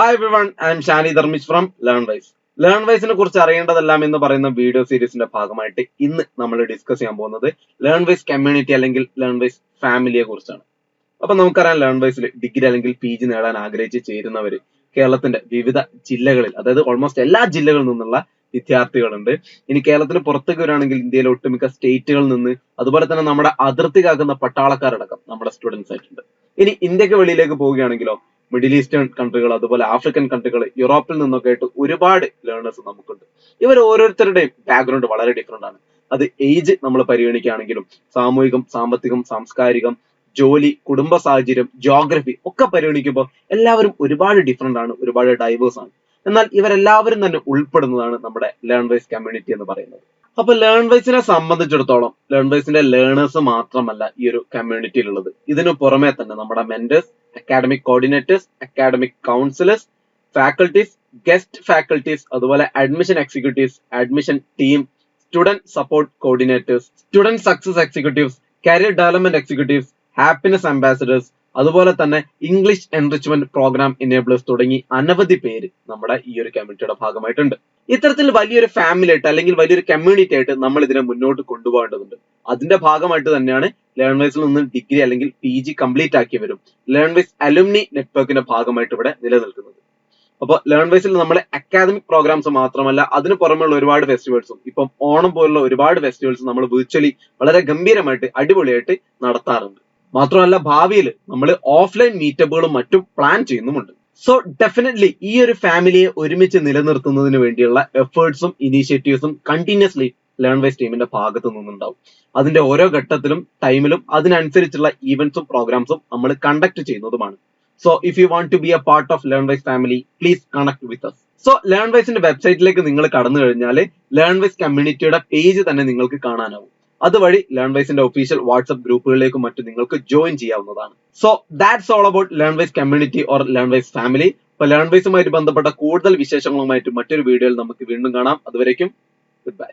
Hi everyone, I am Shani Dharmish from Learnwise. Learnwiseനെ കുറിച്ച് അറിയേണ്ടതെല്ലാം എന്ന് പറയുന്ന വീഡിയോ സീരീസിന്റെ ഭാഗമായിട്ട് ഇന്ന് നമ്മൾ ഡിസ്കസ് ചെയ്യാൻ പോകുന്നത് ലേൺവൈസ് കമ്മ്യൂണിറ്റി അല്ലെങ്കിൽ ലേൺവൈസ് ഫാമിലിയെ കുറിച്ചാണ്. അപ്പൊ നമുക്കറിയാം ലേൺവൈസിൽ ഡിഗ്രി അല്ലെങ്കിൽ PG നേടാൻ ആഗ്രഹിച്ച് ചേരുന്നവര് കേരളത്തിന്റെ വിവിധ ജില്ലകളിൽ, അതായത് ഓൾമോസ്റ്റ് എല്ലാ ജില്ലകളിൽ നിന്നുള്ള വിദ്യാർത്ഥികളുണ്ട്. ഇനി കേരളത്തിന് പുറത്തേക്ക് വരികയാണെങ്കിൽ ഇന്ത്യയിലെ ഒട്ടുമിക്ക സ്റ്റേറ്റുകളിൽ നിന്ന്, അതുപോലെ തന്നെ നമ്മുടെ അതിർത്തി കാക്കുന്ന പട്ടാളക്കാരടക്കം നമ്മുടെ സ്റ്റുഡൻസ് ആയിട്ടുണ്ട്. ഇനി ഇന്ത്യക്ക് വെളിയിലേക്ക് പോവുകയാണെങ്കിലോ മിഡിൽ ഈസ്റ്റേൺ കൺട്രികൾ, അതുപോലെ ആഫ്രിക്കൻ കൺട്രികൾ, യൂറോപ്പിൽ നിന്നൊക്കെ ആയിട്ട് ഒരുപാട് ലേണേഴ്സ് നമുക്കുണ്ട്. ഇവർ ഓരോരുത്തരുടെയും ബാക്ക്ഗ്രൗണ്ട് വളരെ ഡിഫറെന്റ് ആണ്. അത് ഏജ് നമ്മൾ പരിഗണിക്കുകയാണെങ്കിലും സാമൂഹികം, സാമ്പത്തികം, സാംസ്കാരികം, ജോലി, കുടുംബ സാഹചര്യം, ജോഗ്രഫി ഒക്കെ പരിഗണിക്കുമ്പോൾ എല്ലാവരും ഒരുപാട് ഡിഫറെന്റ് ആണ്, ഒരുപാട് ഡൈവേഴ്സ് ആണ്. എന്നാൽ ഇവരെല്ലാവരും തന്നെ ഉൾപ്പെടുന്നതാണ് നമ്മുടെ ലേൺവൈസ് കമ്മ്യൂണിറ്റി എന്ന് പറയുന്നത്. അപ്പൊ ലേൺവൈസിനെ സംബന്ധിച്ചിടത്തോളം ലേൺവൈസിന്റെ ലേണേഴ്സ് മാത്രമല്ല ഈ ഒരു കമ്മ്യൂണിറ്റിയിലുള്ളത്. ഇതിനു പുറമെ തന്നെ നമ്മുടെ mentors, academic coordinators, academic counsellors, faculties, guest faculties, അതുപോലെ admission executives, admission team, student support coordinators, student success executives, career development executives, happiness ambassadors, അതുപോലെ തന്നെ ഇംഗ്ലീഷ് എൻറിച്ച്മെന്റ് പ്രോഗ്രാം എനേബിളേഴ്സ് തുടങ്ങി അനവധി പേര് നമ്മുടെ ഈ ഒരു കമ്മ്യൂണിറ്റിയുടെ ഭാഗമായിട്ടുണ്ട്. ഇത്തരത്തിൽ വലിയൊരു ഫാമിലി ആയിട്ട് അല്ലെങ്കിൽ വലിയൊരു കമ്മ്യൂണിറ്റി ആയിട്ട് നമ്മൾ ഇതിനെ മുന്നോട്ട് കൊണ്ടുപോകേണ്ടതുണ്ട്. അതിന്റെ ഭാഗമായിട്ട് തന്നെയാണ് ലേൺവൈസിൽ നിന്ന് ഡിഗ്രി അല്ലെങ്കിൽ PG കംപ്ലീറ്റ് ആക്കിയവരും ലേൺവൈസ് അലുമിനി നെറ്റ്വർക്കിന്റെ ഭാഗമായിട്ട് ഇവിടെ നിലനിൽക്കുന്നത്. അപ്പോൾ ലേൺവൈസിൽ നമ്മൾ അക്കാദമിക് പ്രോഗ്രാംസ് മാത്രമല്ല, അതിന് പുറമെയുള്ള ഒരുപാട് ഫെസ്റ്റിവൽസും, ഇപ്പം ഓണം പോലുള്ള ഒരുപാട് ഫെസ്റ്റിവൽസ് നമ്മൾ വിർച്വലി വളരെ ഗംഭീരമായിട്ട് അടിപൊളിയായിട്ട് നടത്താറുണ്ട്. മാത്രമല്ല ഭാവിയിൽ നമ്മൾ ഓഫ്ലൈൻ മീറ്റപ്പുകളും മറ്റും പ്ലാൻ ചെയ്യുന്നുമുണ്ട്. സോ ഡെഫിനറ്റ്ലി ഈ ഒരു ഫാമിലിയെ ഒരുമിച്ച് നിലനിർത്തുന്നതിന് വേണ്ടിയുള്ള എഫേർട്സും ഇനീഷ്യേറ്റീവ്സും കണ്ടിന്യൂസ്ലി ലേൺവൈസ് ടീമിന്റെ ഭാഗത്തു നിന്നുണ്ടാവും. അതിന്റെ ഓരോ ഘട്ടത്തിലും ടൈമിലും അതിനനുസരിച്ചുള്ള ഈവന്റ്സും പ്രോഗ്രാംസും നമ്മൾ കണ്ടക്ട് ചെയ്യുന്നതുമാണ്. So if you want to be a part of Learnwise family, please connect with us. So ലേൺവൈസിന്റെ വെബ്സൈറ്റിലേക്ക് നിങ്ങൾ കടന്നു കഴിഞ്ഞാൽ ലേൺവൈസ് കമ്മ്യൂണിറ്റിയുടെ പേജ് തന്നെ നിങ്ങൾക്ക് കാണാനാവും. അതുവഴി ലേൺവൈസിന്റെ ഒഫീഷ്യൽ വാട്സ്ആപ്പ് ഗ്രൂപ്പുകളിലേക്കും മറ്റും നിങ്ങൾക്ക് ജോയിൻ ചെയ്യാവുന്നതാണ്. So that's all about Learnwise community or Learnwise family. അപ്പൊ ലേൺവൈസുമായിട്ട് ബന്ധപ്പെട്ട കൂടുതൽ വിശേഷങ്ങളുമായിട്ട് മറ്റൊരു വീഡിയോയിൽ നമുക്ക് വീണ്ടും കാണാം. അതുവരേക്കും ഗുഡ് ബൈ.